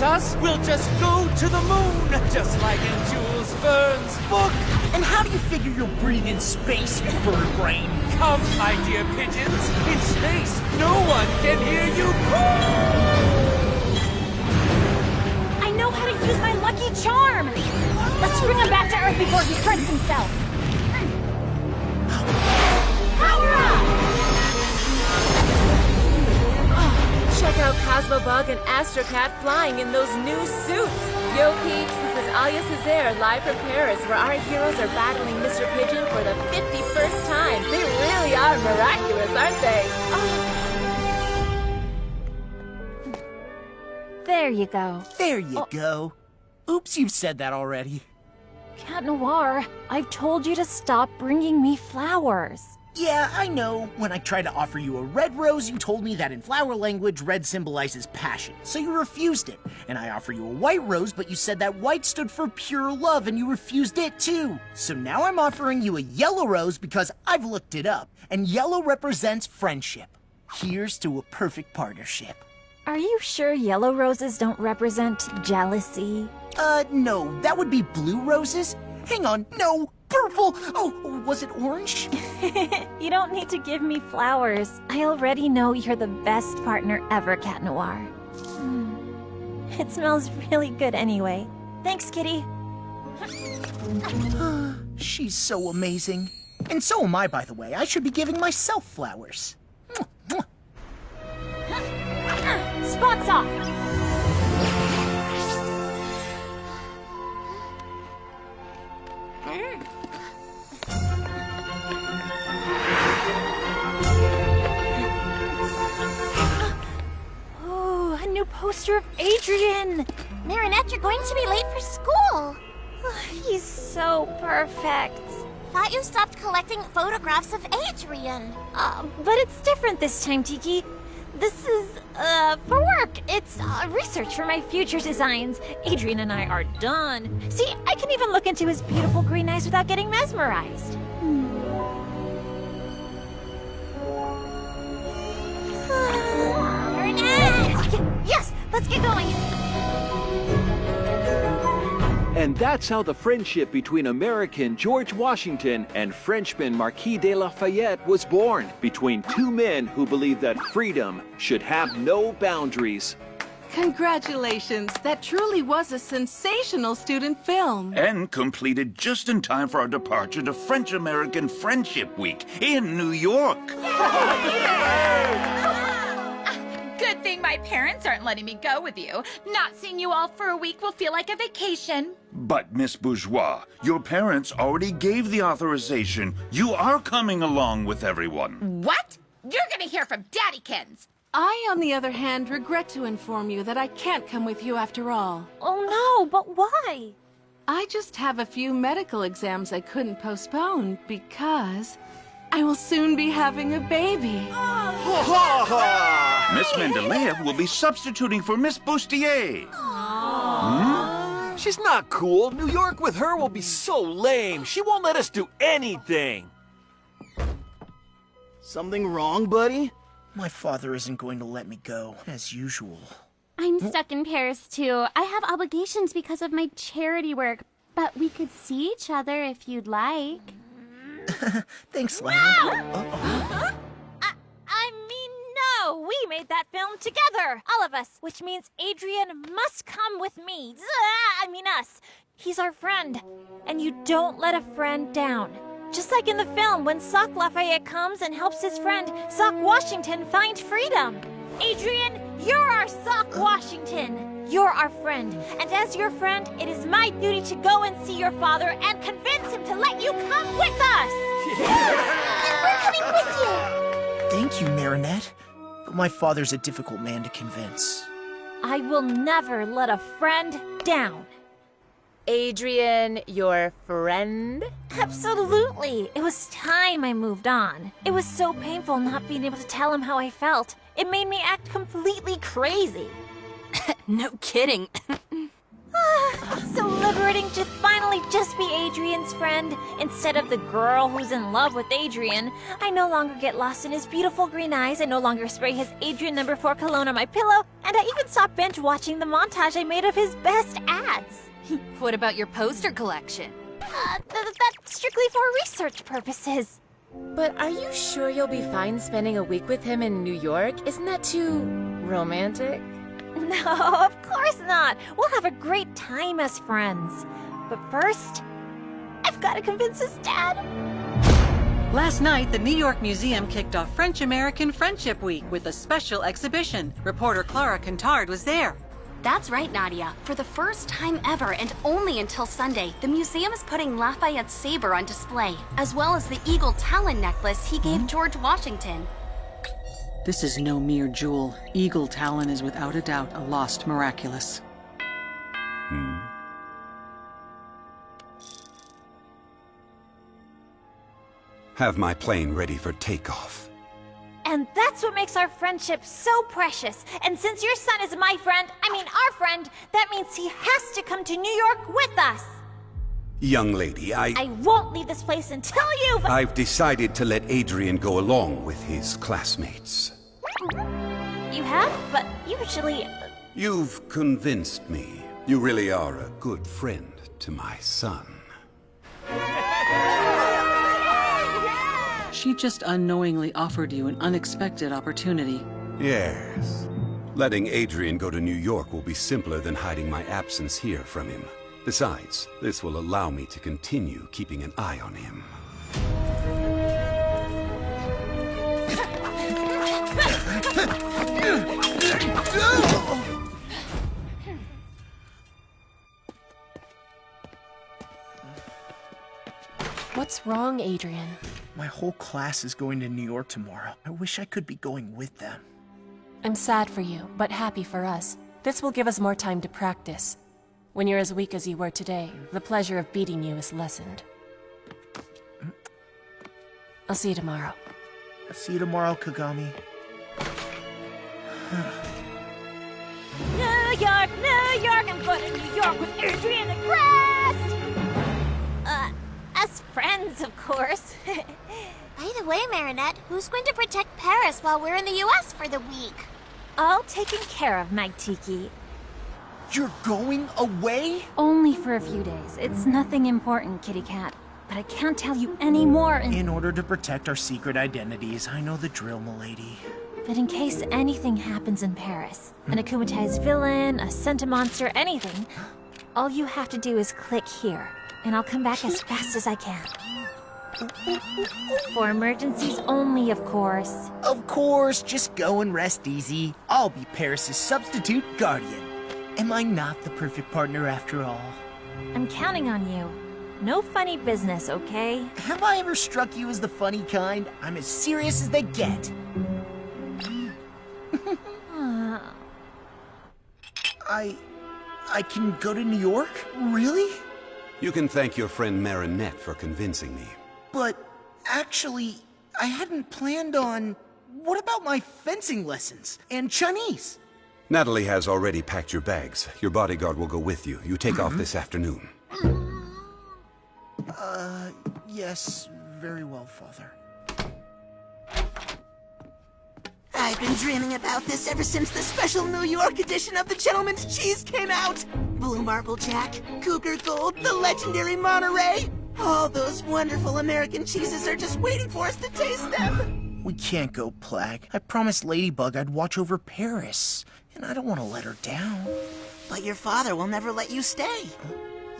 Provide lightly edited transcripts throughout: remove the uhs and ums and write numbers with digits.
us, we'll just go to the moon, just like in Jules Verne's book. And how do you figure you'll breathe in space, you bird brain? Come, my dear pigeons, in space, no one can hear you call. I know how to use my lucky charm. Let's bring him back to Earth before he hurts himself. Power up! Check out Cosmobug and Astrocat flying in those new suits. Yo peeps, this is Alia Césaire live from Paris, where our heroes are battling Mr. Pigeon for the 51st time. They really are miraculous, aren't they? Oh. There you go. There you go. Oops, you've said that already. Cat Noir, I've told you to stop bringing me flowers. Yeah, I know. When I tried to offer you a red rose, you told me that in flower language, red symbolizes passion, so you refused it. And I offer you a white rose, but you said that white stood for pure love, and you refused it too. So now I'm offering you a yellow rose because I've looked it up, and yellow represents friendship. Here's to a perfect partnership. Are you sure yellow roses don't represent jealousy? No, that would be blue roses. Hang on, no, purple. Oh, was it orange? You don't need to give me flowers. I already know you're the best partner ever, Cat Noir. It smells really good anyway. Thanks, Kitty. She's so amazing. And so am I, by the way. I should be giving myself flowers. Spots off! Oh, a new poster of Adrien! Marinette, you're going to be late for school. He's so perfect. Thought you stopped collecting photographs of Adrien. But it's different this time, Tiki. This is, for work. It's, research for my future designs. Adrien and I are done. See, I can even look into his beautiful green eyes without getting mesmerized. Marinette! Yes, let's get going. And that's how the friendship between American George Washington and Frenchman Marquis de Lafayette was born, between two men who believed that freedom should have no boundaries. Congratulations! That truly was a sensational student film. And completed just in time for our departure to French-American Friendship Week in New York. Good thing my parents aren't letting me go with you. Not seeing you all for a week will feel like a vacation. But, Miss Bourgeois, your parents already gave the authorization. You are coming along with everyone. What? You're gonna hear from Daddykins. I, on the other hand, regret to inform you that I can't come with you after all. Oh no, but why? I just have a few medical exams I couldn't postpone because I will soon be having a baby. Miss Mendeleev will be substituting for Miss Bustier. She's not cool. New York with her will be so lame. She won't let us do anything. Something wrong, buddy? My father isn't going to let me go, as usual. I'm stuck in Paris, too. I have obligations because of my charity work, but we could see each other if you'd like. Thanks, Lana. I mean, no! We made that film together! All of us! Which means Adrien must come with me. I mean us. He's our friend. And you don't let a friend down. Just like in the film, when Sock Lafayette comes and helps his friend, Sock Washington, find freedom. Adrien, you're our Sock Washington. You're our friend. And as your friend, it is my duty to go and see your father and convince him to let you come with us! And we're coming with you! Thank you, Marinette. But my father's a difficult man to convince. I will never let a friend down. Adrien, your friend? Absolutely. It was time I moved on. It was so painful not being able to tell him how I felt. It made me act completely crazy. No kidding. so liberating to finally just be Adrian's friend, instead of the girl who's in love with Adrian. I no longer get lost in his beautiful green eyes, I no longer spray his Adrian No. 4 cologne on my pillow, and I even stopped binge watching the montage I made of his best ads. What about your poster collection? That's strictly for research purposes. But are you sure you'll be fine spending a week with him in New York? Isn't that too romantic? No, of course not. We'll have a great time as friends. But first, I've got to convince his dad. Last night, the New York Museum kicked off French-American Friendship Week with a special exhibition. Reporter Clara Contard was there. That's right, Nadia. For the first time ever, and only until Sunday, the museum is putting Lafayette's saber on display, as well as the eagle talon necklace he gave George Washington. This is no mere jewel. Eagle Talon is without a doubt a lost miraculous. Have my plane ready for takeoff. And that's what makes our friendship so precious. And since your son is my friend, our friend, that means he has to come to New York with us. Young lady, I won't leave this place until you've... I've decided to let Adrian go along with his classmates. You have? But usually... You've convinced me. You really are a good friend to my son. She just unknowingly offered you an unexpected opportunity. Yes. Letting Adrian go to New York will be simpler than hiding my absence here from him. Besides, this will allow me to continue keeping an eye on him. What's wrong, Adrian? My whole class is going to New York tomorrow. I wish I could be going with them. I'm sad for you, but happy for us. This will give us more time to practice. When you're as weak as you were today, the pleasure of beating you is lessened. I'll see you tomorrow. I'll see you tomorrow, Kagami. New York, I'm going to New York with Adrian and Crest! As friends, of course. By the way, Marinette, who's going to protect Paris while we're in the U.S. for the week? All taken care of, Night Tiki. You're going away? Only for a few days. It's nothing important, Kitty Cat. But I can't tell you any more. In order to protect our secret identities, I know the drill, milady. But in case anything happens in Paris, an akumatized villain, a centimonster, anything, all you have to do is click here, and I'll come back as fast as I can. For emergencies only, of course. Of course, just go and rest easy. I'll be Paris's substitute guardian. Am I not the perfect partner after all? I'm counting on you. No funny business, okay? Have I ever struck you as the funny kind? I'm as serious as they get. I can go to New York? Really? You can thank your friend Marinette for convincing me. But actually, I hadn't planned on... What about my fencing lessons? And Chinese? Natalie has already packed your bags. Your bodyguard will go with you. You take off this afternoon. Yes, very well, Father. I've been dreaming about this ever since the special New York edition of the Gentleman's Cheese came out. Blue Marble Jack, Cougar Gold, the legendary Monterey. All those wonderful American cheeses are just waiting for us to taste them. We can't go, Plag. I promised Ladybug I'd watch over Paris, and I don't want to let her down. But your father will never let you stay.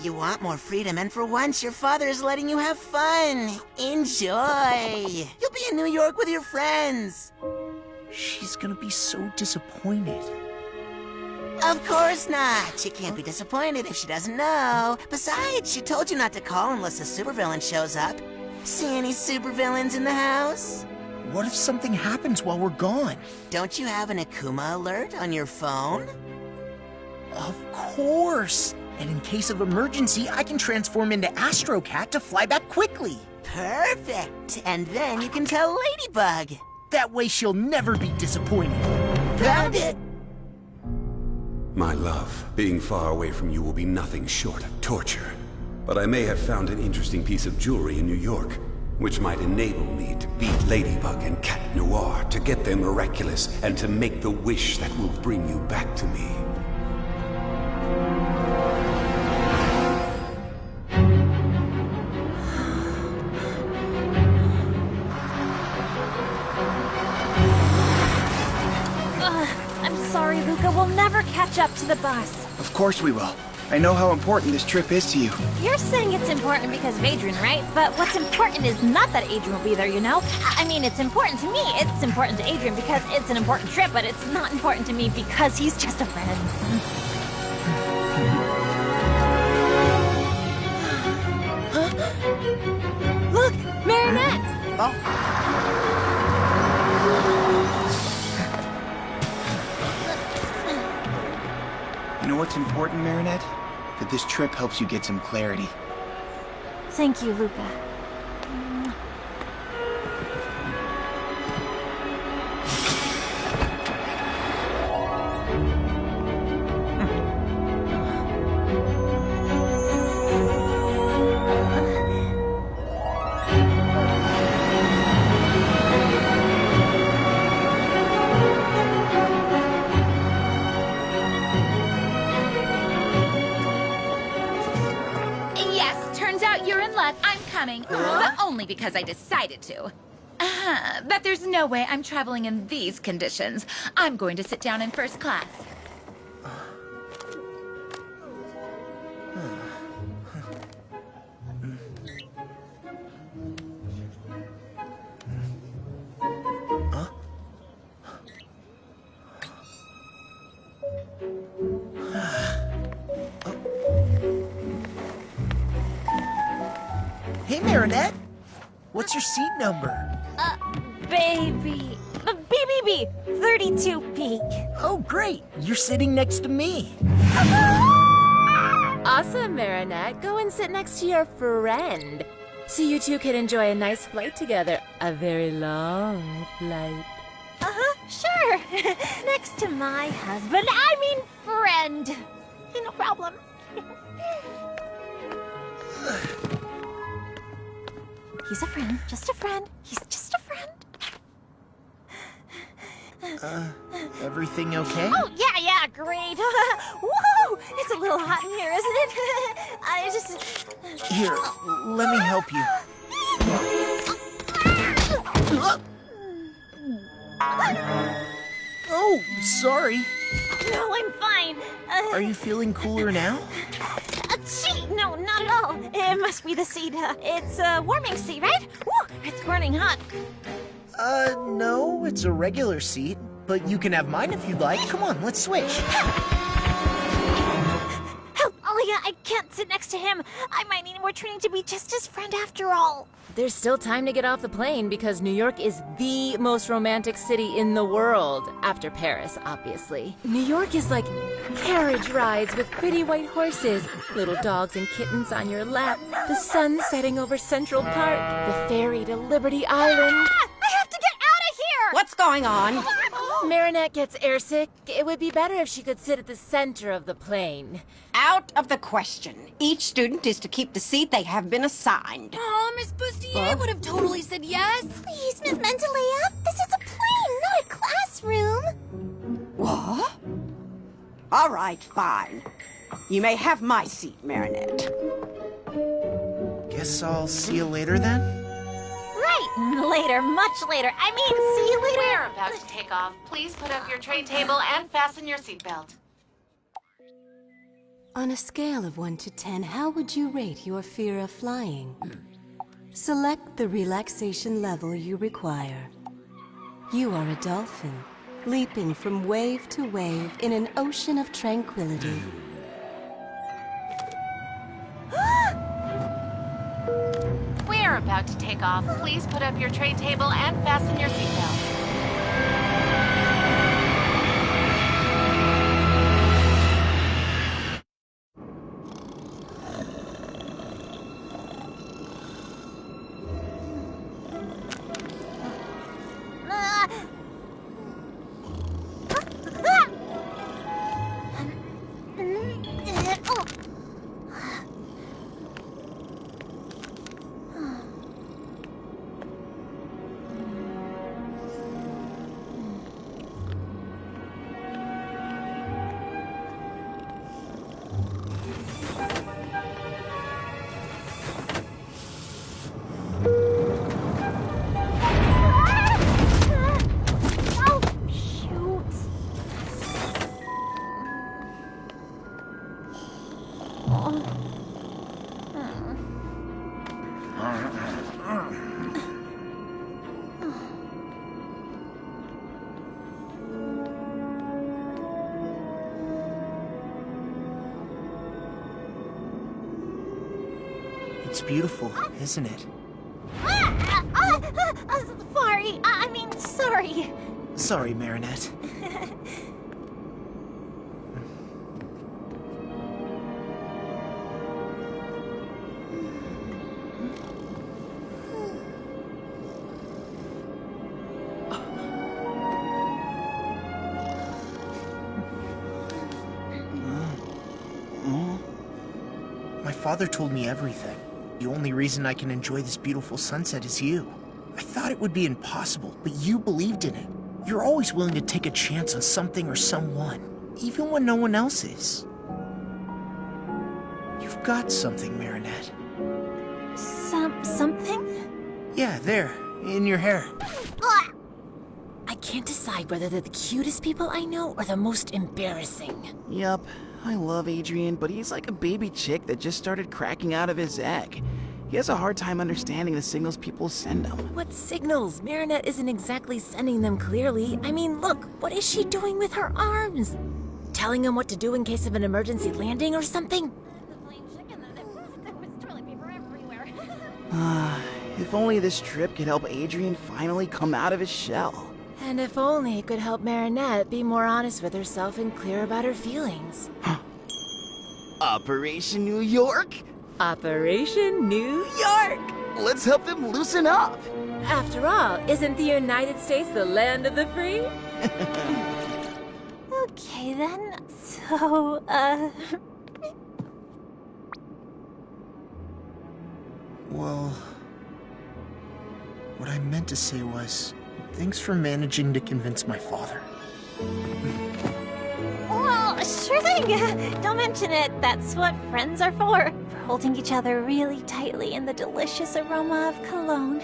You want more freedom, and for once, your father is letting you have fun. Enjoy. You'll be in New York with your friends. She's gonna be so disappointed. Of course not. She can't be disappointed if she doesn't know. Besides, she told you not to call unless a supervillain shows up. See any supervillains in the house? What if something happens while we're gone? Don't you have an Akuma alert on your phone? Of course! And in case of emergency, I can transform into Astro Cat to fly back quickly. Perfect! And then you can tell Ladybug. That way she'll never be disappointed. Found it! My love, being far away from you will be nothing short of torture. But I may have found an interesting piece of jewelry in New York, which might enable me to beat Ladybug and Cat Noir, to get them miraculous, and to make the wish that will bring you back to me. I'm sorry, Luca. We'll never catch up to the bus. Of course we will. I know how important this trip is to you. You're saying it's important because of Adrian, right? But what's important is not that Adrian will be there, you know? I mean, it's important to me. It's important to Adrian because it's an important trip, but it's not important to me because he's just a friend. Look, Marinette! Oh. You know what's important, Marinette? That this trip helps you get some clarity. Thank you, Luca. I'm coming, but only because I decided to. But there's no way I'm traveling in these conditions. I'm going to sit down in first class. Hey, Marinette. What's your seat number? Baby. BBB, 32B. Oh, great. You're sitting next to me. Awesome, Marinette. Go and sit next to your friend. So you two can enjoy a nice flight together. A very long flight. Sure. Next to my husband. I mean friend. No problem. He's a friend. Just a friend. He's just a friend. Everything okay? Oh, yeah, great. Woo! It's a little hot in here, isn't it? I just... Here, let me help you. Oh, sorry. No, I'm fine. Are you feeling cooler now? Gee, no, not at all. It must be the seat. It's a warming seat, right? Woo! It's burning hot. No, it's a regular seat. But you can have mine if you'd like. Come on, let's switch. Help, Alia, I can't sit next to him. I might need more training to be just his friend after all. There's still time to get off the plane because New York is the most romantic city in the world, after Paris, obviously. New York is like carriage rides with pretty white horses, little dogs and kittens on your lap, the sun setting over Central Park, the ferry to Liberty Island. I have to get out of here! What's going on? Marinette gets airsick. It would be better if she could sit at the center of the plane. Out of the question. Each student is to keep the seat they have been assigned. Oh, Miss Bustier would have totally said yes. Please, Miss Mentalea. This is a plane, not a classroom. What? All right, fine. You may have my seat, Marinette. Guess I'll see you later then? Right, later, much later. I mean, see you later. We're about to take off. Please put up your tray table and fasten your seatbelt. On a scale of 1 to 10, how would you rate your fear of flying? Select the relaxation level you require. You are a dolphin, leaping from wave to wave in an ocean of tranquility. We're about to take off. Please put up your tray table and fasten your seatbelt. It's beautiful, isn't it? Sorry. Sorry, Marinette. My father told me everything. The only reason I can enjoy this beautiful sunset is you. I thought it would be impossible, but you believed in it. You're always willing to take a chance on something or someone, even when no one else is. You've got something, Marinette. Something? Yeah, there, in your hair. I can't decide whether they're the cutest people I know or the most embarrassing. Yup, I love Adrian, but he's like a baby chick that just started cracking out of his egg. He has a hard time understanding the signals people send him. What signals? Marinette isn't exactly sending them clearly. I mean, look, what is she doing with her arms? Telling him what to do in case of an emergency landing or something? If only this trip could help Adrian finally come out of his shell. And if only it could help Marinette be more honest with herself and clear about her feelings. Operation New York? Operation New York! Let's help them loosen up! After all, isn't the United States the land of the free? Okay then, so, Well, what I meant to say was, thanks for managing to convince my father. Well, sure thing. Don't mention it. That's what friends are for. For holding each other really tightly in the delicious aroma of cologne.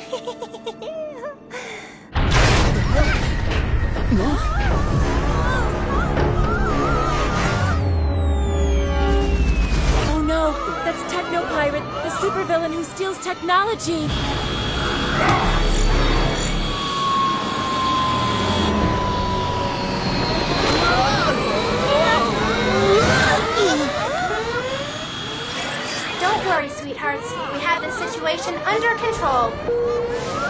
Oh no, that's Techno Pirate, the supervillain who steals technology. Don't worry, sweethearts. We have the situation under control.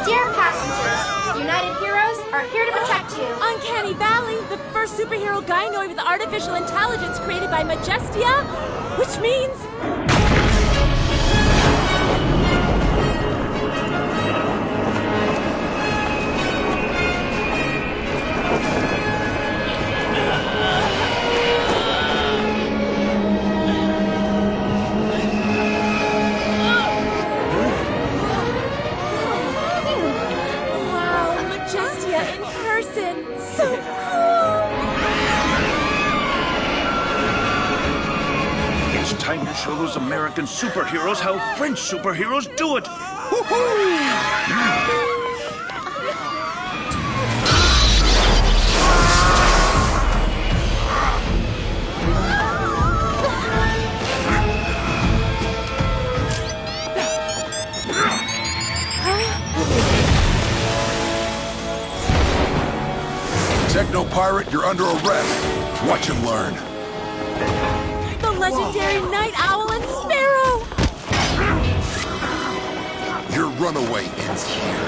Dear passengers, United Heroes are here to protect you. Uncanny Valley, the first superhero gynoid with artificial intelligence created by Majestia, which means... Time to show those American superheroes how French superheroes do it! Woohoo! Techno Pirate, you're under arrest. Watch and learn. The legendary Night Owl and Sparrow! Your runaway ends here.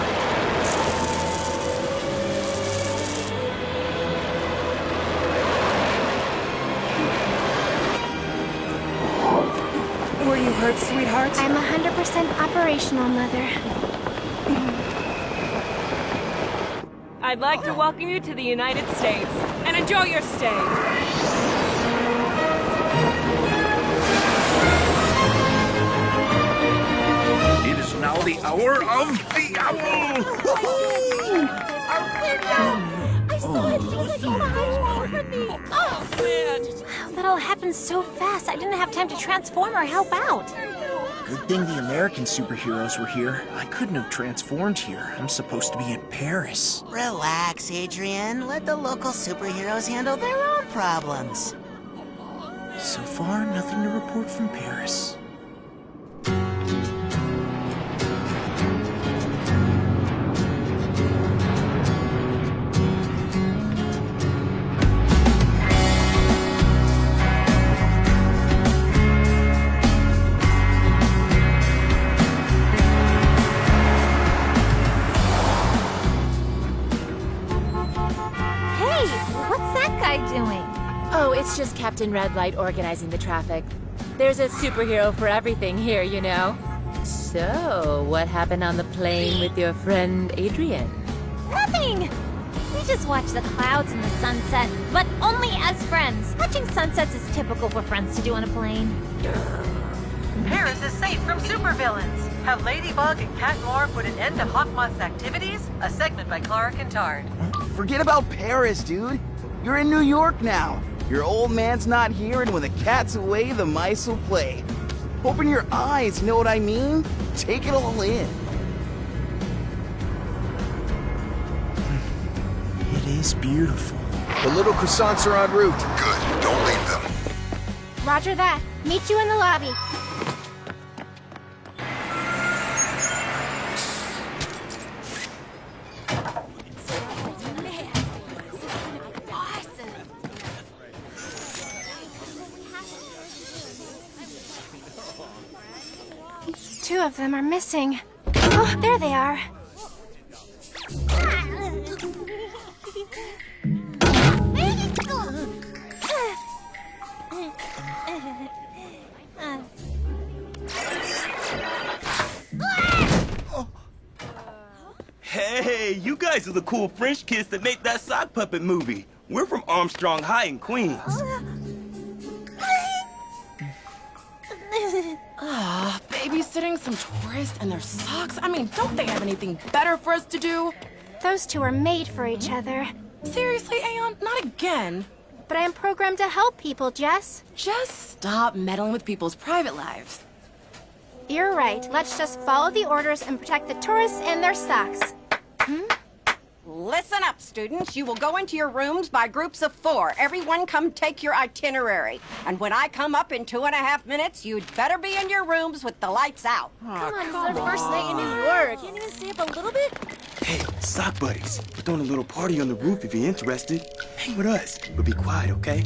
Were you hurt, sweetheart? I'm 100% operational, Mother. I'd like to welcome you to the United States and enjoy your stay. It is now the hour of the owl! I saw it! She was like, oh, hide from me! Oh, man! That all happened so fast, I didn't have time to transform or help out. Good thing the American superheroes were here. I couldn't have transformed here. I'm supposed to be in Paris. Relax, Adrian. Let the local superheroes handle their own problems. So far, nothing to report from Paris. it's just Captain Red Light organizing the traffic. There's a superhero for everything here, you know. So, what happened on the plane with your friend Adrian? Nothing! We just watch the clouds and the sunset, but only as friends. Watching sunsets is typical for friends to do on a plane. Paris is safe from supervillains. Have Ladybug and Cat Noir put an end to Hawkmoth's activities? A segment by Clara Kintard. Forget about Paris, dude. You're in New York now. Your old man's not here, and when the cat's away, the mice will play. Open your eyes, you know what I mean? Take it all in. It is beautiful. The little croissants are en route. Good, don't leave them. Roger that. Meet you in the lobby. Two of them are missing. Oh, there they are. Hey, you guys are the cool French kids that made that sock puppet movie. We're from Armstrong High in Queens. Babysitting some tourists and their socks? I mean, don't they have anything better for us to do? Those two are made for each other. Seriously, Aeon? Not again. But I am programmed to help people, Jess. Just stop meddling with people's private lives. You're right. Let's just follow the orders and protect the tourists and their socks. Listen up, students. You will go into your rooms by groups of 4. Everyone come take your itinerary. And when I come up in 2.5 minutes, you'd better be in your rooms with the lights out. Come on, it's our first night in New York. Can't even stay up a little bit? Hey, sock buddies, we're throwing a little party on the roof if you're interested. Hang with us, but be quiet, okay?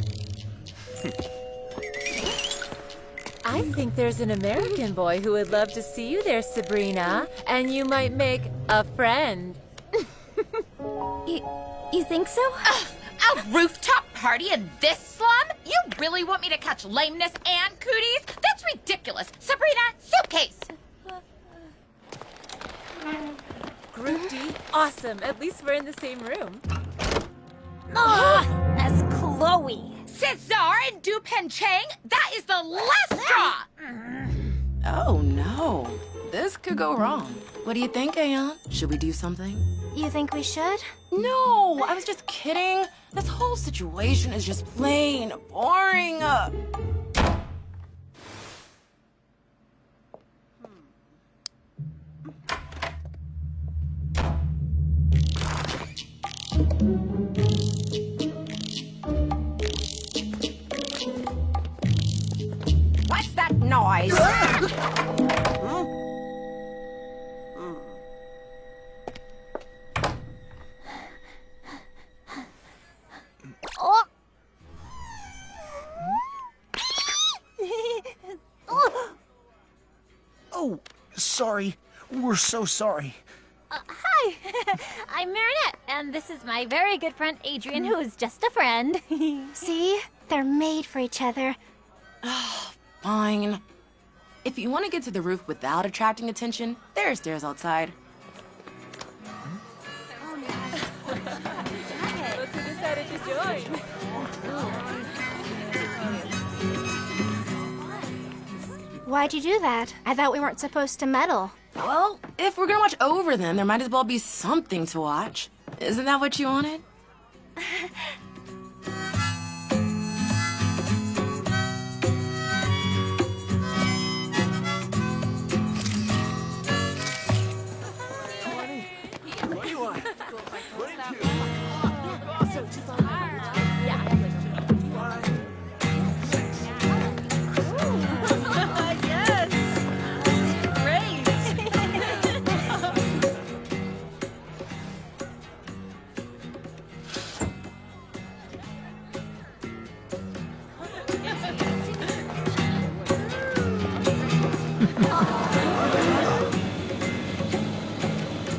I think there's an American boy who would love to see you there, Sabrina. And you might make a friend. You think so? A rooftop party in this slum? You really want me to catch lameness and cooties? That's ridiculous. Sabrina, suitcase. Group D, awesome. At least we're in the same room. As Chloe. Cesar and Dupen Chang, that is the last straw. Oh, no. This could go wrong. What do you think, Aeon? Should we do something? You think we should? No, I was just kidding. This whole situation is just plain boring. What's that noise? Oh, sorry. We're so sorry. Hi, I'm Marinette, and this is my very good friend Adrian, who is just a friend. See? They're made for each other. Fine. If you want to get to the roof without attracting attention, there are stairs outside. Look who decided to join. Why'd you do that? I thought we weren't supposed to meddle. Well, if we're gonna watch over them, there might as well be something to watch. Isn't that what you wanted?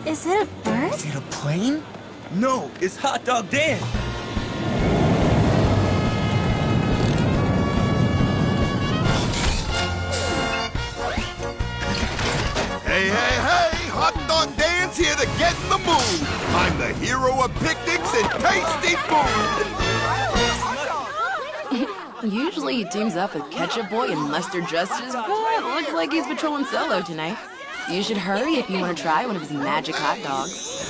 Is it a bird? Is it a plane? No, it's Hot Dog Dan. Dan's here to get in the mood. I'm the hero of picnics and tasty food. Usually he teams up with Ketchup Boy and Mustard Justice, but looks like he's patrolling solo tonight. You should hurry if you want to try one of his magic hot dogs.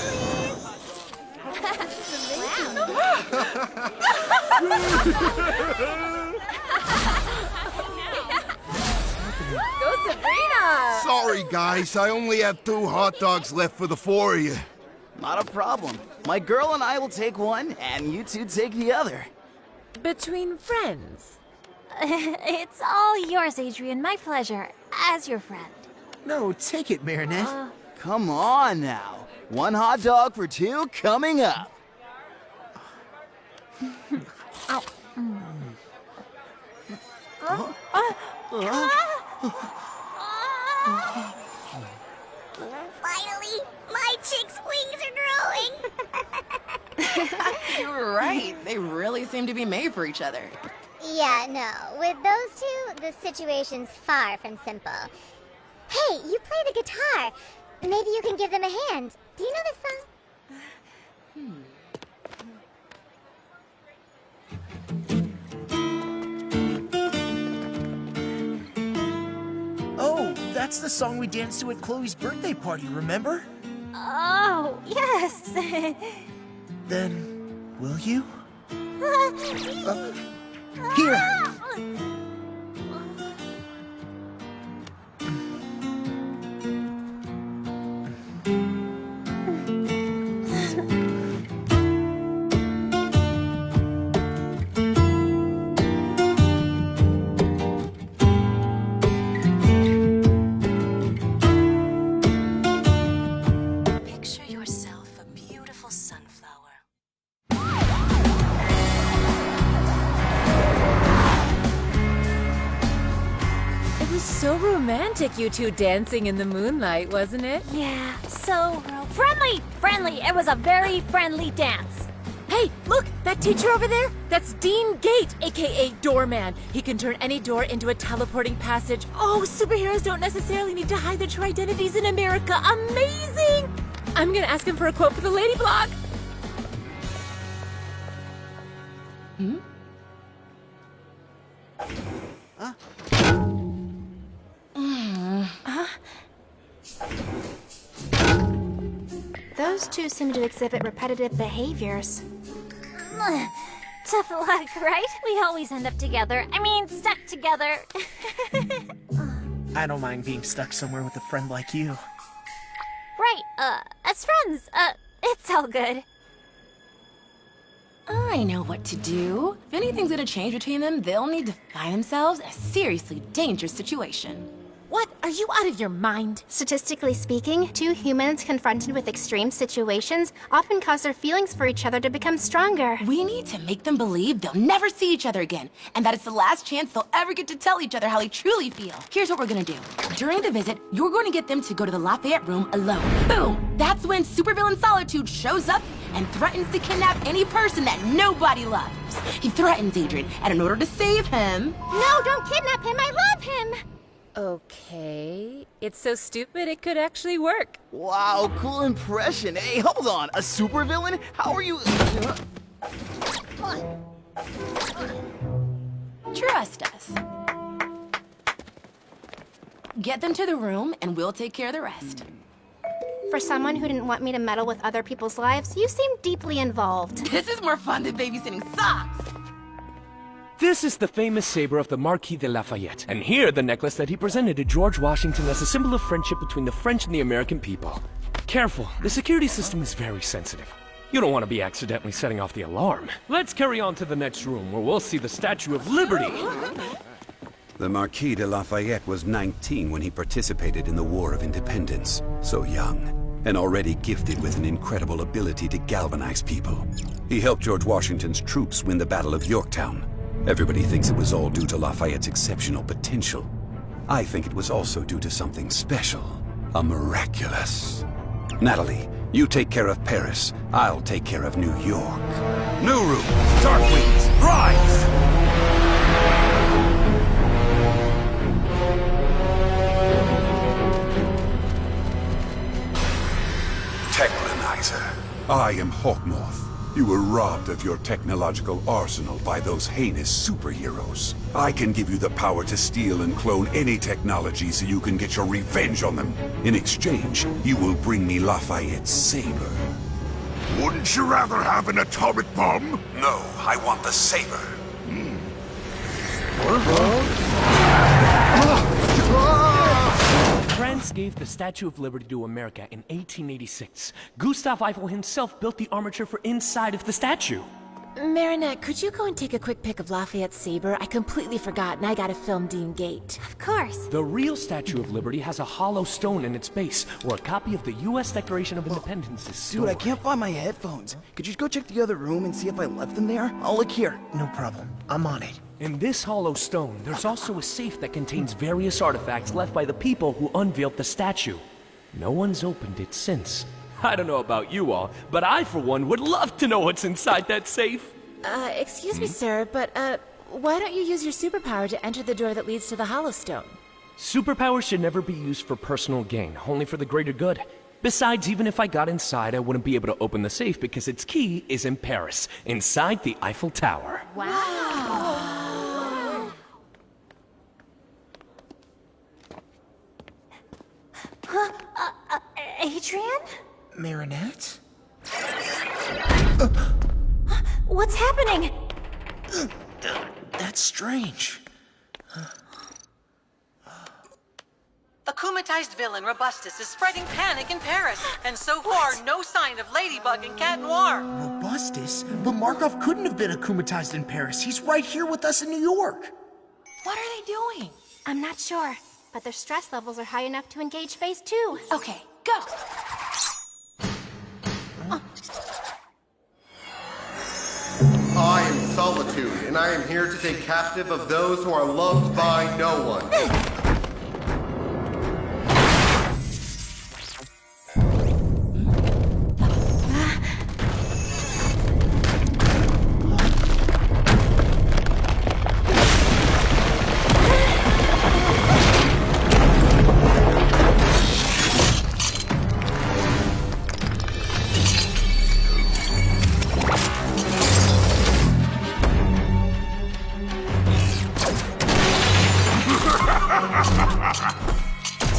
Go Sabrina! Sorry, guys. I only have 2 hot dogs left for the 4 of you. Not a problem. My girl and I will take one, and you two take the other. Between friends. It's all yours, Adrian. My pleasure. As your friend. No, take it, Marinette. Come on now. 1 hot dog for 2 coming up. Ow. Finally, my chick's wings are growing. You were right. They really seem to be made for each other. Yeah, no. With those two, the situation's far from simple. Hey, you play the guitar. Maybe you can give them a hand. Do you know this song? Oh, that's the song we danced to at Chloe's birthday party, remember? Oh, yes. Then, will you? Here. Picture yourself a beautiful sunflower. It was so romantic, you two dancing in the moonlight, wasn't it? Yeah, so friendly. Friendly. It was a very friendly dance. Hey, look, that teacher over there? That's Dean Gate, aka Doorman. He can turn any door into a teleporting passage. Oh, superheroes don't necessarily need to hide their true identities in America. Amazing! I'm gonna ask him for a quote for the Lady Blog. Those two seem to exhibit repetitive behaviors. Tough luck, right? We always end up together. I mean, stuck together. I don't mind being stuck somewhere with a friend like you. Right, as friends, it's all good. I know what to do. If anything's gonna change between them, they'll need to find themselves in a seriously dangerous situation. What? Are you out of your mind? Statistically speaking, two humans confronted with extreme situations often cause their feelings for each other to become stronger. We need to make them believe they'll never see each other again, and that it's the last chance they'll ever get to tell each other how they truly feel. Here's what we're gonna do. During the visit, you're going to get them to go to the Lafayette room alone. Boom! That's when supervillain Solitude shows up and threatens to kidnap any person that nobody loves. He threatens Adrian, and in order to save him... No, don't kidnap him! I love him! Okay, it's so stupid it could actually work. Wow, cool impression. Hey, hold on. A supervillain? How are you... Trust us. Get them to the room, and we'll take care of the rest. For someone who didn't want me to meddle with other people's lives, you seem deeply involved. This is more fun than babysitting socks. This is the famous saber of the Marquis de Lafayette, and here the necklace that he presented to George Washington as a symbol of friendship between the French and the American people. Careful, the security system is very sensitive. You don't want to be accidentally setting off the alarm. Let's carry on to the next room, where we'll see the Statue of Liberty. The Marquis de Lafayette was 19 when he participated in the War of Independence. So young, and already gifted with an incredible ability to galvanize people. He helped George Washington's troops win the Battle of Yorktown. Everybody thinks it was all due to Lafayette's exceptional potential. I think it was also due to something special. A miraculous. Natalie, you take care of Paris. I'll take care of New York. New room, Darkwings, rise! Techlanizer. I am Hawkmoth. You were robbed of your technological arsenal by those heinous superheroes. I can give you the power to steal and clone any technology so you can get your revenge on them. In exchange, you will bring me Lafayette's saber. Wouldn't you rather have an atomic bomb? No, I want the saber. France gave the Statue of Liberty to America in 1886. Gustave Eiffel himself built the armature for inside of the statue. Marinette, could you go and take a quick pic of Lafayette's saber? I completely forgot, and I gotta film Dean Gate. Of course. The real Statue of Liberty has a hollow stone in its base, where a copy of the U.S. Declaration of Independence is stored. Dude, I can't find my headphones. Could you go check the other room and see if I left them there? I'll look here. No problem. I'm on it. In this hollow stone, there's also a safe that contains various artifacts left by the people who unveiled the statue. No one's opened it since. I don't know about you all, but I, for one, would love to know what's inside that safe. Excuse me, sir, but, why don't you use your superpower to enter the door that leads to the Hollow Stone? Superpowers should never be used for personal gain, only for the greater good. Besides, even if I got inside, I wouldn't be able to open the safe because its key is in Paris, inside the Eiffel Tower. Wow. Adrian? Marinette? What's happening? That's strange. The Kumatized villain, Robustus, is spreading panic in Paris, and so far, no sign of Ladybug and Cat Noir. Robustus? But Markov couldn't have been akumatized in Paris. He's right here with us in New York. What are they doing? I'm not sure, but their stress levels are high enough to engage phase 2. Okay, go! I am Solitude, and I am here to take captive of those who are loved by no one.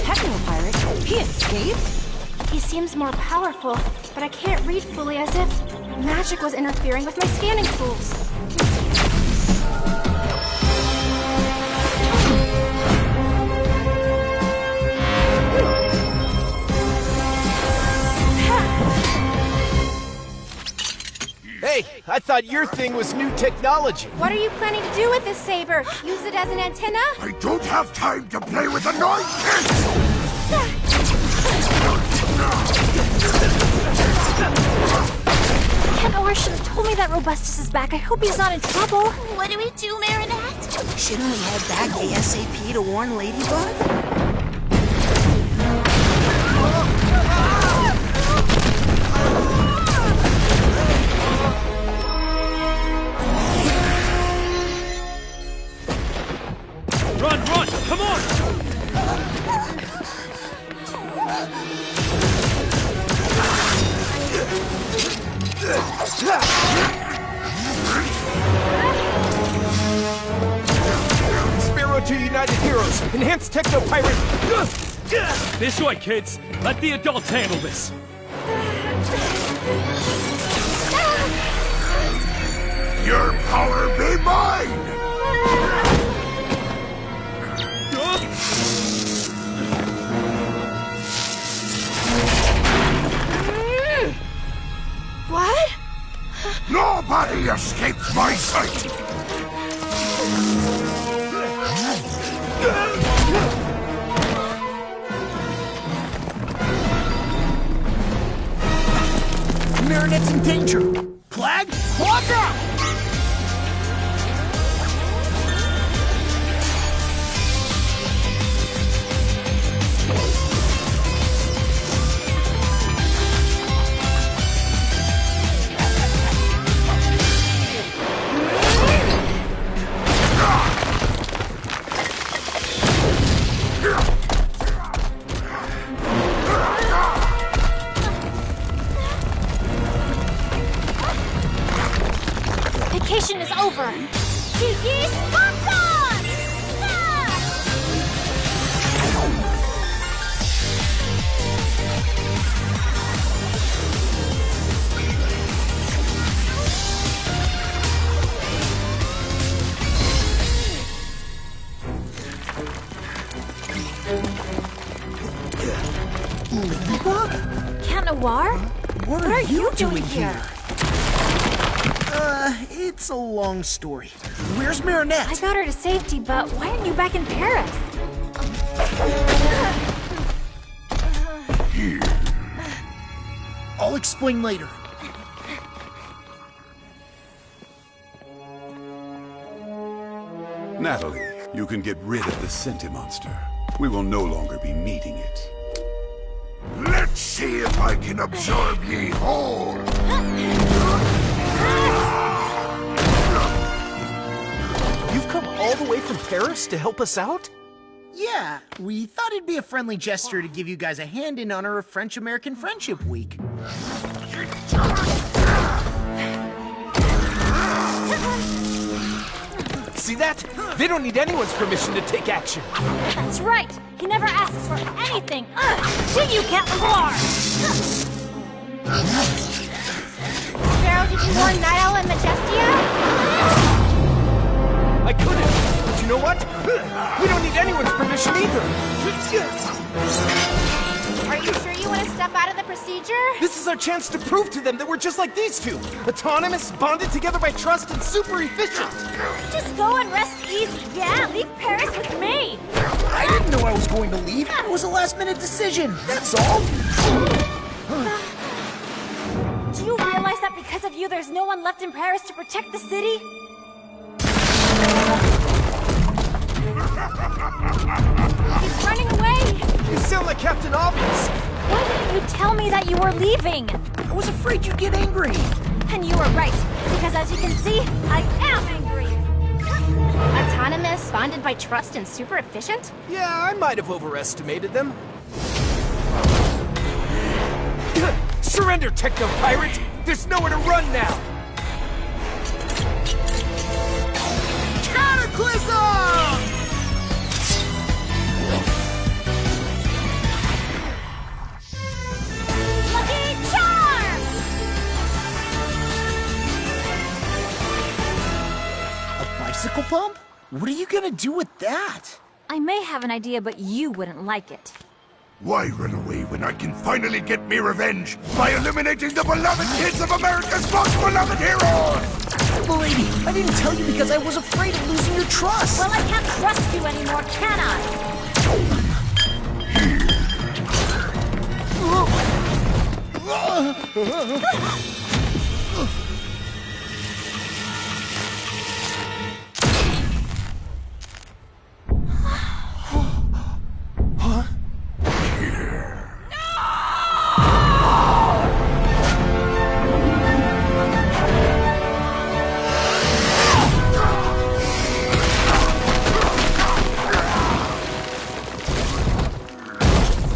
Techno-pirate? He escaped? He seems more powerful, but I can't read fully, as if magic was interfering with my scanning tools. Hey, I thought your thing was new technology. What are you planning to do with this saber? Use it as an antenna? I don't have time to play with the noise kids! Cat Noir should have told me that Robustus is back. I hope he's not in trouble. What do we do, Marinette? Shouldn't we head back ASAP to warn Ladybug? Run, run! Come on! Sparrow to United Heroes! Enhanced Techno-Pirate! This way, kids! Let the adults handle this! Your power be mine! What? Nobody escapes my sight! Marinette's in danger! Clag, walk out! over. Kiki Spartan! Cat Noir? What are you doing here? It's a long story. Where's Marinette? I got her to safety, but why aren't you back in Paris? I'll explain later. Natalie, you can get rid of the Sentimonster. We will no longer be needing it. Let's see if I can absorb ye whole. You've come all the way from Paris to help us out? Yeah, we thought it'd be a friendly gesture to give you guys a hand in honor of French-American Friendship Week. See that? They don't need anyone's permission to take action. That's right. He never asks for anything. Do you, Cat Noir? Sparrow, did you warn Night Owl and Majestia? I couldn't, but you know what? We don't need anyone's permission either. Are you sure you want to step out of the procedure? This is our chance to prove to them that we're just like these two. Autonomous, bonded together by trust, and super efficient. Just go and rest easy. Yeah, leave Paris with me. I didn't know I was going to leave. It was a last-minute decision, that's all. Do you realize that because of you, there's no one left in Paris to protect the city? He's running away! You sound like Captain Obvious! Why didn't you tell me that you were leaving? I was afraid you'd get angry. And you were right, because as you can see, I am angry! Autonomous, bonded by trust, and super efficient? Yeah, I might have overestimated them. Surrender, Techno-Pirate! There's nowhere to run now! Cataclysm! Lucky Charm! A bicycle pump? What are you gonna do with that? I may have an idea, but you wouldn't like it. Why run away when I can finally get me revenge by eliminating the beloved kids of America's most beloved heroes? Lady, I didn't tell you because I was afraid of losing your trust. Well, I can't trust you anymore, can I?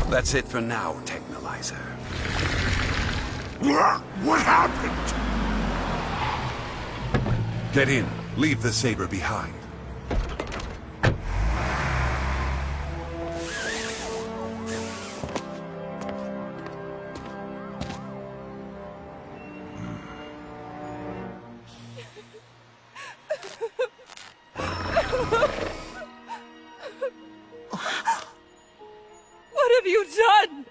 That's it for now, Technolyzer. What happened? Get in. Leave the saber behind. What have you done?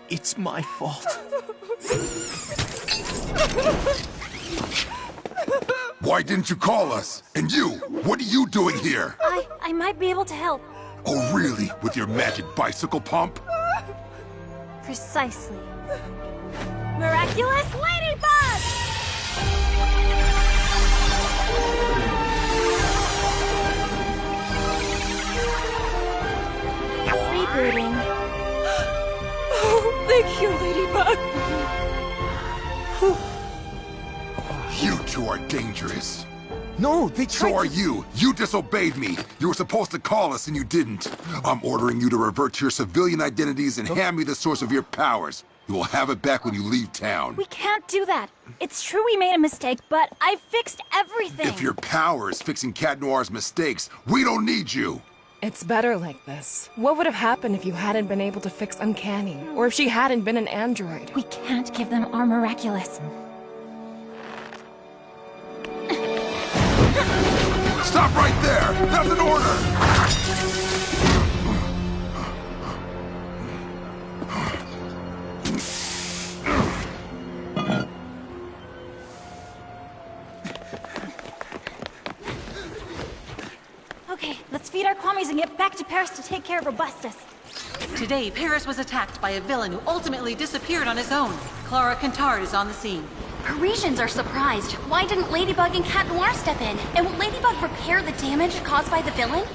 It's my fault. Why didn't you call us? And you, what are you doing here? I might be able to help. Oh, really? With your magic bicycle pump? Precisely. Miraculous Ladybug! Rebooting. Oh, thank you, Ladybug. You two are dangerous. No, they tried So are you. You disobeyed me. You were supposed to call us and you didn't. I'm ordering you to revert to your civilian identities and hand me the source of your powers. You will have it back when you leave town. We can't do that. It's true we made a mistake, but I've fixed everything. If your power is fixing Cat Noir's mistakes, we don't need you. It's better like this. What would have happened if you hadn't been able to fix Uncanny? Or if she hadn't been an android? We can't give them our miraculous. Stop right there! That's an order! Okay, let's feed our commies and get back to Paris to take care of Robustus. Today, Paris was attacked by a villain who ultimately disappeared on his own. Clara Cantard is on the scene. Parisians are surprised. Why didn't Ladybug and Cat Noir step in? And will Ladybug repair the damage caused by the villain?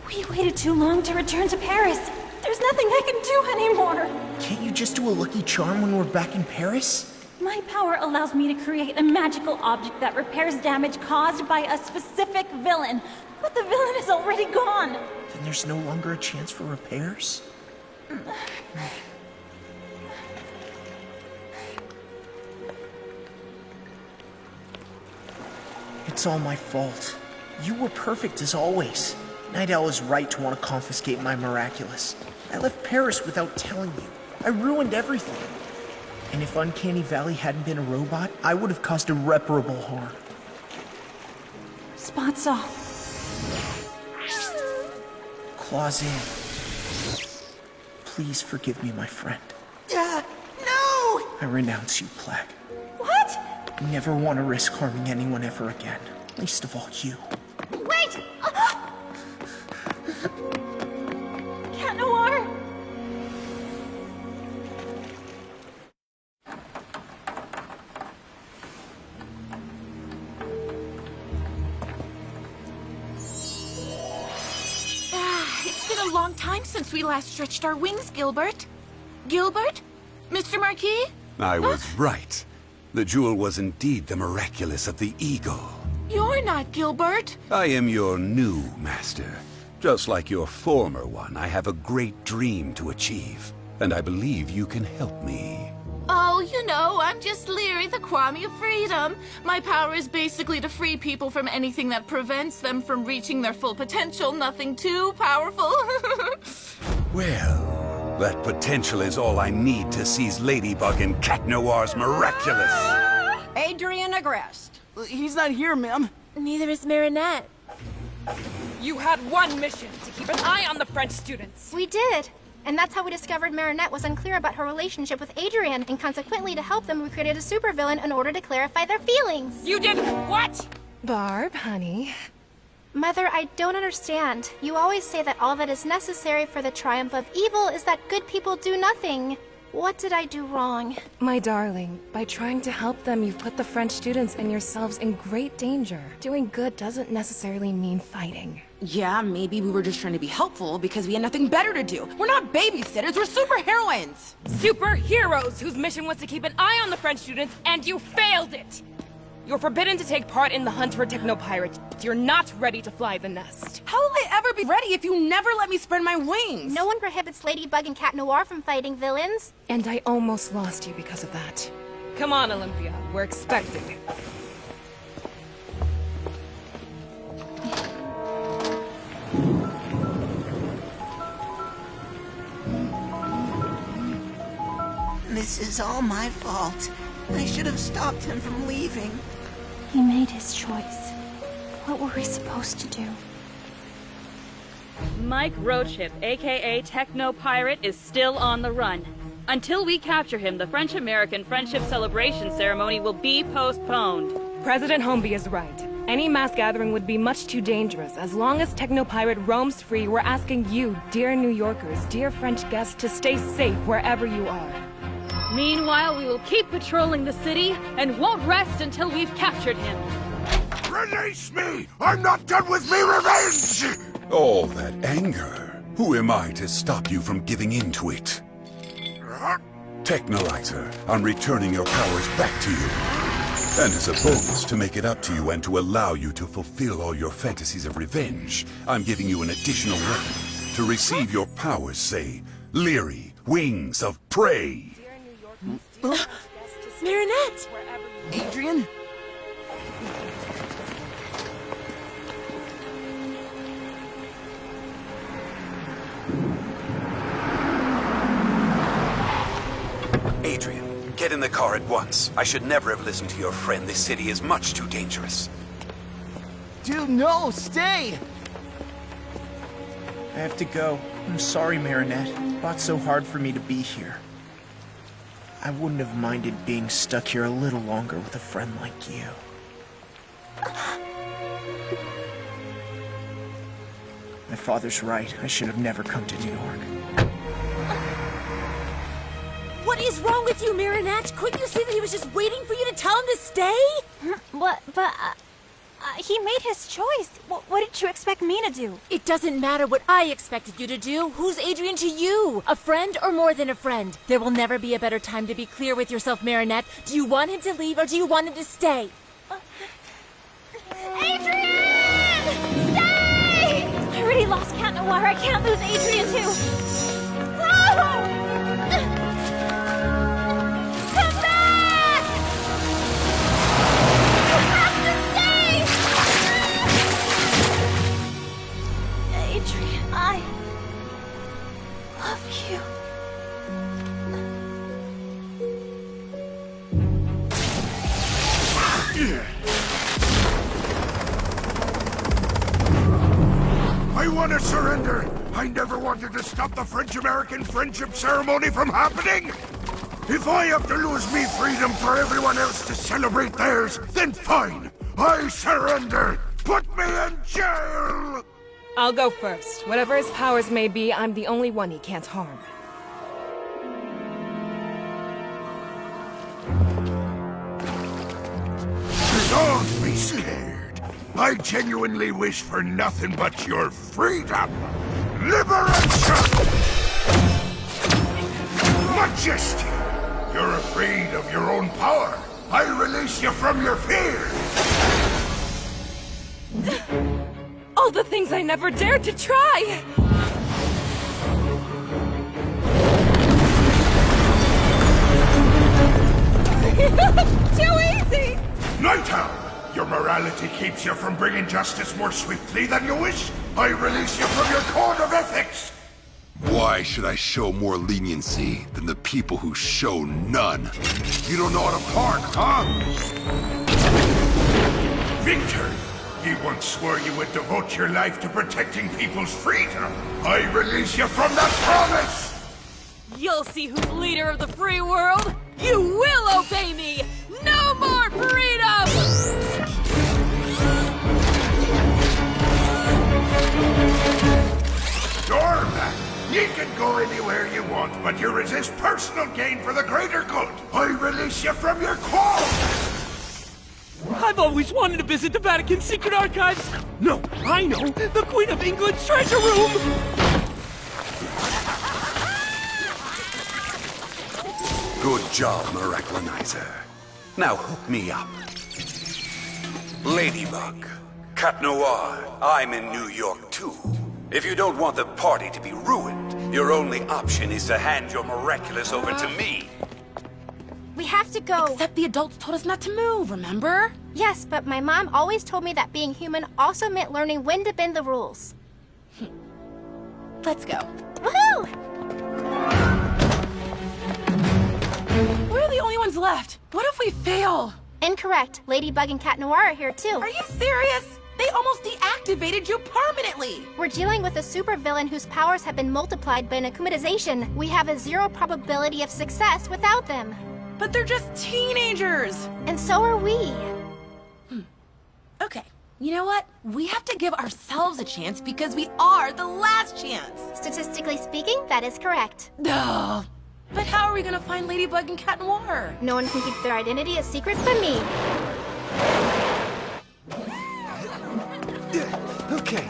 We waited too long to return to Paris. There's nothing I can do anymore. Can't you just do a lucky charm when we're back in Paris? My power allows me to create a magical object that repairs damage caused by a specific villain. But the villain is already gone. Then there's no longer a chance for repairs? It's all my fault. You were perfect as always. Night Owl is right to want to confiscate my miraculous. I left Paris without telling you. I ruined everything. And if Uncanny Valley hadn't been a robot, I would have caused irreparable harm. Spots off. Claws in. Please forgive me, my friend. No! I renounce you, Plague. What? Never want to risk harming anyone ever again. Least of all you. Wait! Cat Noir! It's been a long time since we last stretched our wings, Gilbert. Gilbert? Mr. Marquis? I was right. The jewel was indeed the miraculous of the Eagle. You're not Gilbert. I am your new master. Just like your former one, I have a great dream to achieve, and I believe you can help me. Oh, you know, I'm just Leary, the Kwame of Freedom. My power is basically to free people from anything that prevents them from reaching their full potential. Nothing too powerful. Well, that potential is all I need to seize Ladybug and Cat Noir's miraculous. Adrian Agreste. He's not here, ma'am. Neither is Marinette. You had one mission, to keep an eye on the French students. We did. And that's how we discovered Marinette was unclear about her relationship with Adrian, and consequently to help them, we created a supervillain in order to clarify their feelings. You did what? Barb, honey. Mother, I don't understand. You always say that all that is necessary for the triumph of evil is that good people do nothing. What did I do wrong? My darling, by trying to help them, you've put the French students and yourselves in great danger. Doing good doesn't necessarily mean fighting. Yeah, maybe we were just trying to be helpful because we had nothing better to do. We're not babysitters, we're superheroines. Superheroes whose mission was to keep an eye on the French students, and you failed it! You're forbidden to take part in the hunt for Technopirate. You're not ready to fly the nest. How will I ever be ready if you never let me spread my wings? No one prohibits Ladybug and Cat Noir from fighting villains. And I almost lost you because of that. Come on, Olympia. We're expecting. This is all my fault. I should have stopped him from leaving. He made his choice. What were we supposed to do? Mike Roadship, aka Techno Pirate, is still on the run. Until we capture him, the French-American Friendship Celebration ceremony will be postponed. President Holmby is right. Any mass gathering would be much too dangerous. As long as Technopirate roams free, we're asking you, dear New Yorkers, dear French guests, to stay safe wherever you are. Meanwhile, we will keep patrolling the city and won't rest until we've captured him. Release me! I'm not done with me revenge! All that anger. Who am I to stop you from giving in to it? Technolyzer, I'm returning your powers back to you. And as a bonus to make it up to you and to allow you to fulfill all your fantasies of revenge, I'm giving you an additional weapon. To receive your powers, say, Leary, Wings of Prey. Marinette! Adrian? Adrian, get in the car at once. I should never have listened to your friend. This city is much too dangerous. Dude, no, stay! I have to go. I'm sorry, Marinette. It fought so hard for me to be here. I wouldn't have minded being stuck here a little longer with a friend like you. My father's right. I should have never come to New York. What is wrong with you, Marinette? Couldn't you see that he was just waiting for you to tell him to stay? What? But he made his choice. What did you expect me to do? It doesn't matter what I expected you to do. Who's Adrian to you? A friend or more than a friend? There will never be a better time to be clear with yourself, Marinette. Do you want him to leave or do you want him to stay? Adrian! Stay! I already lost Cat Noir. I can't lose Adrian too. No! Come back! You have to stay! Adrian, I love you. I want to surrender. I never wanted to stop the French-American friendship ceremony from happening. If I have to lose me freedom for everyone else to celebrate theirs, then fine. I surrender. Put me in jail. I'll go first. Whatever his powers may be, I'm the only one he can't harm. Don't be scared. I genuinely wish for nothing but your freedom. Liberation! Majesty! You're afraid of your own power. I release you from your fear. All the things I never dared to try! Too easy! Night Owl! Your morality keeps you from bringing justice more swiftly than you wish. I release you from your code of ethics. Why should I show more leniency than the people who show none? You don't know how to park, huh? Victor! You once swore you would devote your life to protecting people's freedom. I release you from that promise! You'll see who's leader of the free world. You will obey me. No more freedom! Doorman, you can go anywhere you want, but you resist personal gain for the greater good. I release you from your call! I've always wanted to visit the Vatican's secret archives. No, I know. The Queen of England's treasure room. Good job, Miraculonizer. Now hook me up. Ladybug, Cat Noir, I'm in New York too. If you don't want the party to be ruined, your only option is to hand your Miraculous over to me. We have to go. Except the adults told us not to move, remember? Yes, but my mom always told me that being human also meant learning when to bend the rules. Let's go. Woohoo! We're the only ones left. What if we fail? Incorrect. Ladybug and Cat Noir are here too. Are you serious? They almost deactivated you permanently. We're dealing with a supervillain whose powers have been multiplied by an akumatization. We have a 0 probability of success without them. But they're just teenagers. And so are we. Okay, you know what? We have to give ourselves a chance because we are the last chance. Statistically speaking, that is correct. Duh. But how are we gonna find Ladybug and Cat Noir? No one can keep their identity a secret but me. Okay.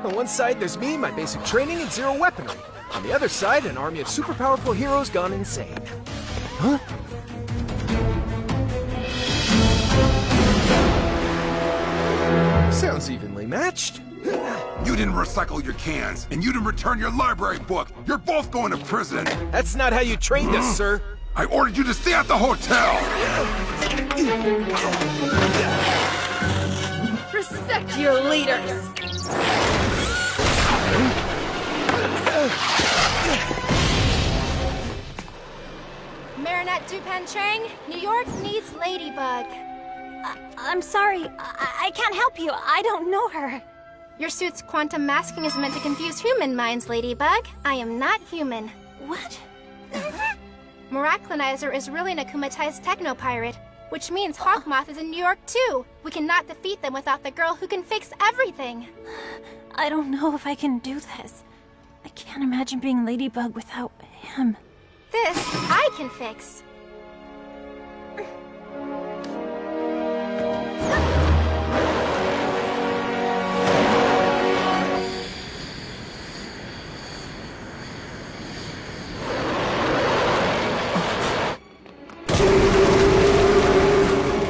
On one side, there's me, my basic training, and 0 weaponry. On the other side, an army of super powerful heroes gone insane. Huh? Sounds evenly matched. You didn't recycle your cans, and you didn't return your library book. You're both going to prison. That's not how you trained us, sir. I ordered you to stay at the hotel! Respect your leaders! Marinette Dupin Chang, New York needs Ladybug. I'm sorry. I can't help you. I don't know her. Your suit's quantum masking is meant to confuse human minds, Ladybug. I am not human. What? Miraclinizer is really an akumatized techno-pirate, which means Hawkmoth is in New York too. We cannot defeat them without the girl who can fix everything. I don't know if I can do this. I can't imagine being Ladybug without him. This, I can fix.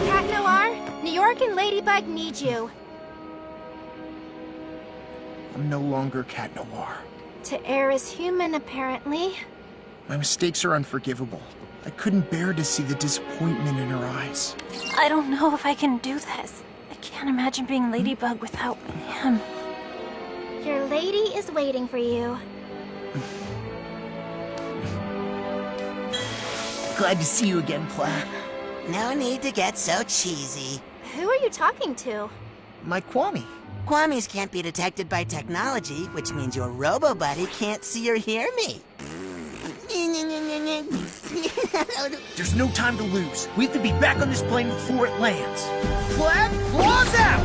Cat Noir, New York and Ladybug need you. I'm no longer Cat Noir. To err is human, apparently. My mistakes are unforgivable. I couldn't bear to see the disappointment in her eyes. I don't know if I can do this. I can't imagine being Ladybug without him. Your lady is waiting for you. Glad to see you again, Plaid. No need to get so cheesy. Who are you talking to? My Kwame. Kwamis can't be detected by technology, which means your robo-buddy can't see or hear me. There's no time to lose. We have to be back on this plane before it lands. Plaid, claws out!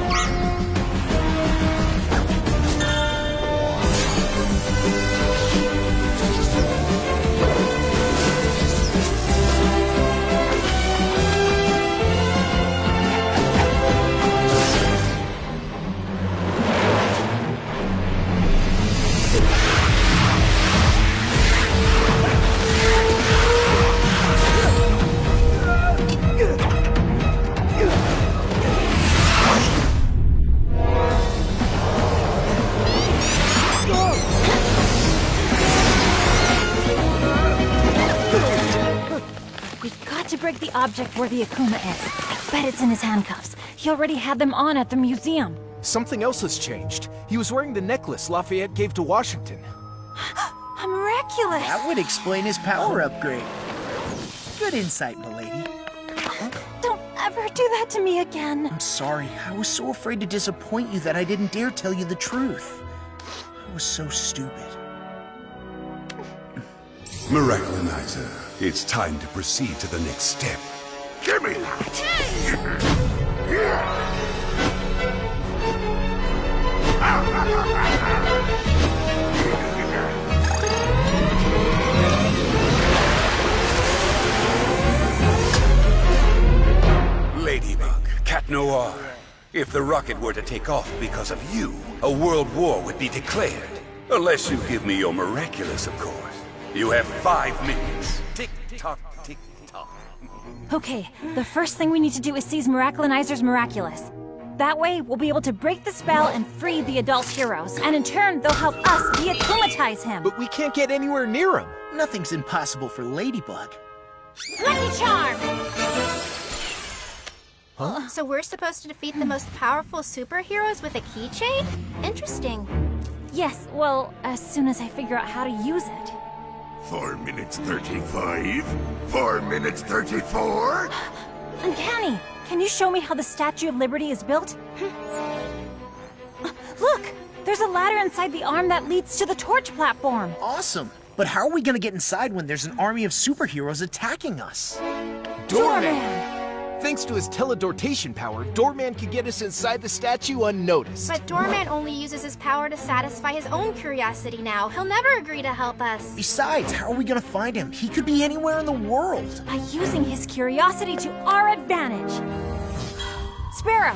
Break the object where the Akuma is. I bet it's in his handcuffs. He already had them on at the museum. Something else has changed. He was wearing the necklace Lafayette gave to Washington. A miraculous! That would explain his power upgrade. Good insight, milady. Don't ever do that to me again. I'm sorry. I was so afraid to disappoint you that I didn't dare tell you the truth. I was so stupid. Miraclinizer, it's time to proceed to the next step. Give me Ladybug, Cat Noir, if the rocket were to take off because of you, a world war would be declared. Unless you give me your miraculous, of course. You have 5 minutes. Tick-tock, tick-tock. Okay, the first thing we need to do is seize Miraclinizer's Miraculous. That way, we'll be able to break the spell and free the adult heroes. And in turn, they'll help us de-akumatize him. But we can't get anywhere near him. Nothing's impossible for Ladybug. Lucky Charm! Huh? So we're supposed to defeat the most powerful superheroes with a keychain? Interesting. Yes, well, as soon as I figure out how to use it. 4 minutes 35? 4 minutes 34? Uncanny! Can you show me how the Statue of Liberty is built? Look! There's a ladder inside the arm that leads to the torch platform. Awesome! But how are we gonna get inside when there's an army of superheroes attacking us? Doorman! Thanks to his teledortation power, Doorman could get us inside the statue unnoticed. But Doorman only uses his power to satisfy his own curiosity now. He'll never agree to help us. Besides, how are we gonna find him? He could be anywhere in the world. By using his curiosity to our advantage. Sparrow,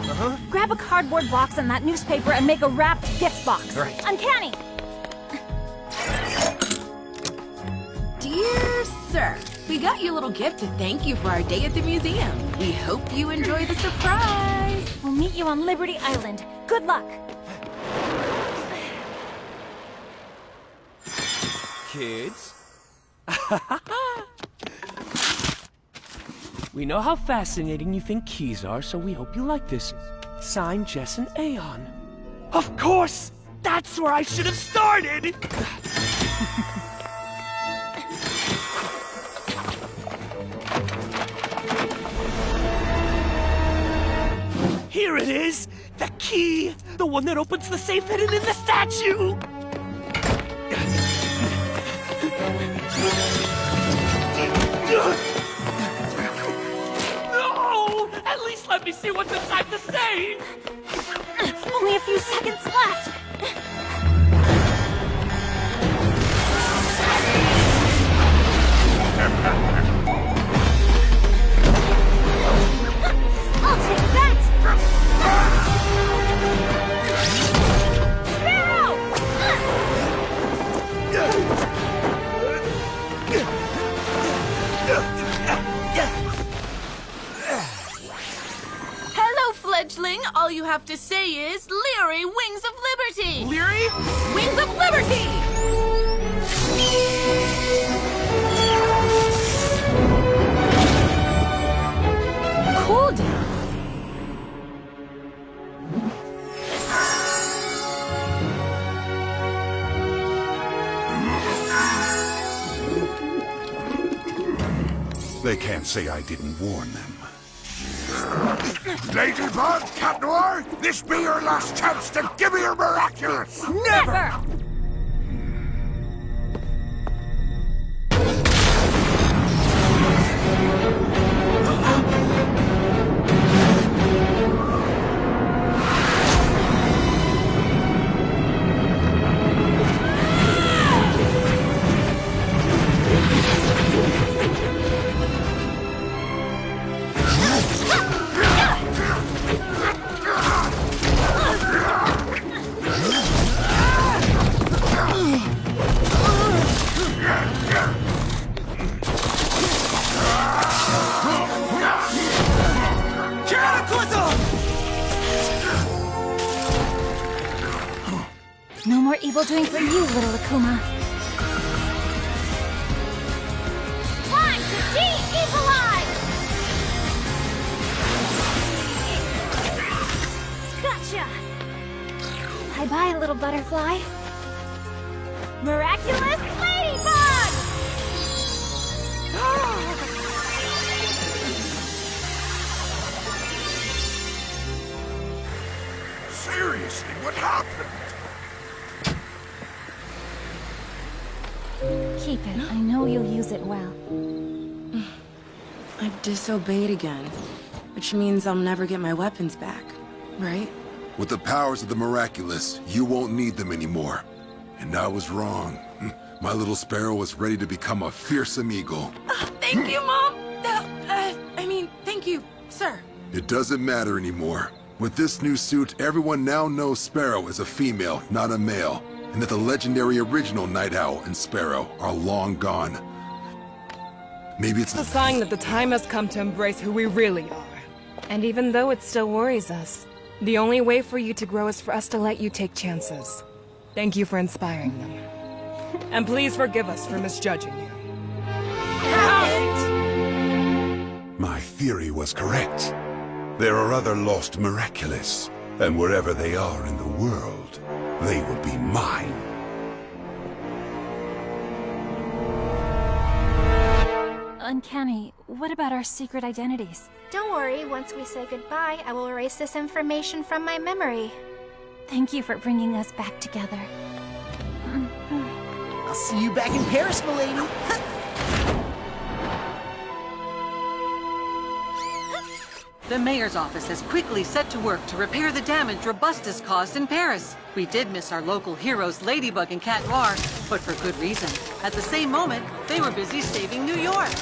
grab a cardboard box and that newspaper and make a wrapped gift box. Right. Uncanny! Dear sir, we got you a little gift to thank you for our day at the museum. We hope you enjoy the surprise. We'll meet you on Liberty Island. Good luck. Kids? We know how fascinating you think keys are, so we hope you like this. Signed, Jess and Aeon. Of course! That's where I should have started! Here it is! The key! The one that opens the safe hidden in the statue! No! At least let me see what's inside the safe! Only a few seconds left! I'll take that! Hello, fledgling. All you have to say is Leary Wings of Liberty. Leary? Wings of Liberty! Cool down. They can't say I didn't warn them. Ladybug, Cat Noir, this be your last chance to give me your miraculous! Never! No more evil doing for you, little Akuma. Time to de-evilize! Gotcha! Bye-bye, little butterfly. Miraculous Ladybug! Seriously, what happened? Keep it. I know you'll use it well. I've disobeyed again, which means I'll never get my weapons back, right? With the powers of the miraculous, you won't need them anymore. And I was wrong. My little sparrow was ready to become a fearsome eagle. Thank you, Mom! Thank you, sir. It doesn't matter anymore. With this new suit, everyone now knows Sparrow is a female, not a male, and that the legendary original Night Owl and Sparrow are long gone. Maybe it's a sign that the time has come to embrace who we really are. And even though it still worries us, the only way for you to grow is for us to let you take chances. Thank you for inspiring them. And please forgive us for misjudging you. My theory was correct. There are other lost miraculous, and wherever they are in the world, they will be mine. Uncanny, what about our secret identities? Don't worry, once we say goodbye, I will erase this information from my memory. Thank you for bringing us back together. I'll see you back in Paris, milady. The mayor's office has quickly set to work to repair the damage Robustus caused in Paris. We did miss our local heroes Ladybug and Cat Noir, but for good reason. At the same moment, they were busy saving New York.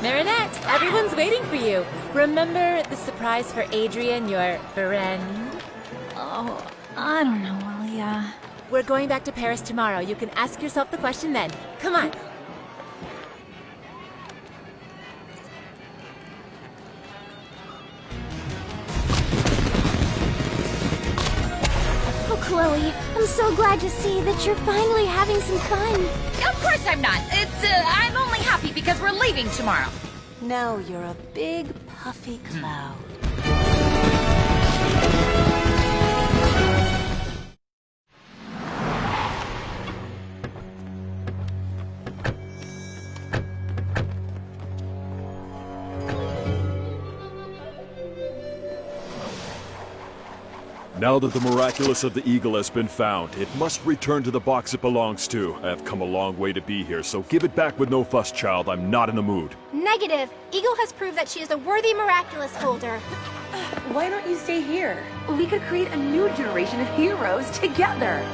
Marinette, everyone's waiting for you. Remember the surprise for Adrian, your friend? Oh, I don't know, Alia. We're going back to Paris tomorrow. You can ask yourself the question then. Come on. Oh, Chloe, I'm so glad to see that you're finally having some fun. Of course I'm not. I'm only happy because we're leaving tomorrow. Now you're a big, puffy cloud. Now that the miraculous of the Eagle has been found, it must return to the box it belongs to. I have come a long way to be here, so give it back with no fuss, child. I'm not in the mood. Negative. Eagle has proved that she is a worthy miraculous holder. Why don't you stay here? We could create a new generation of heroes together.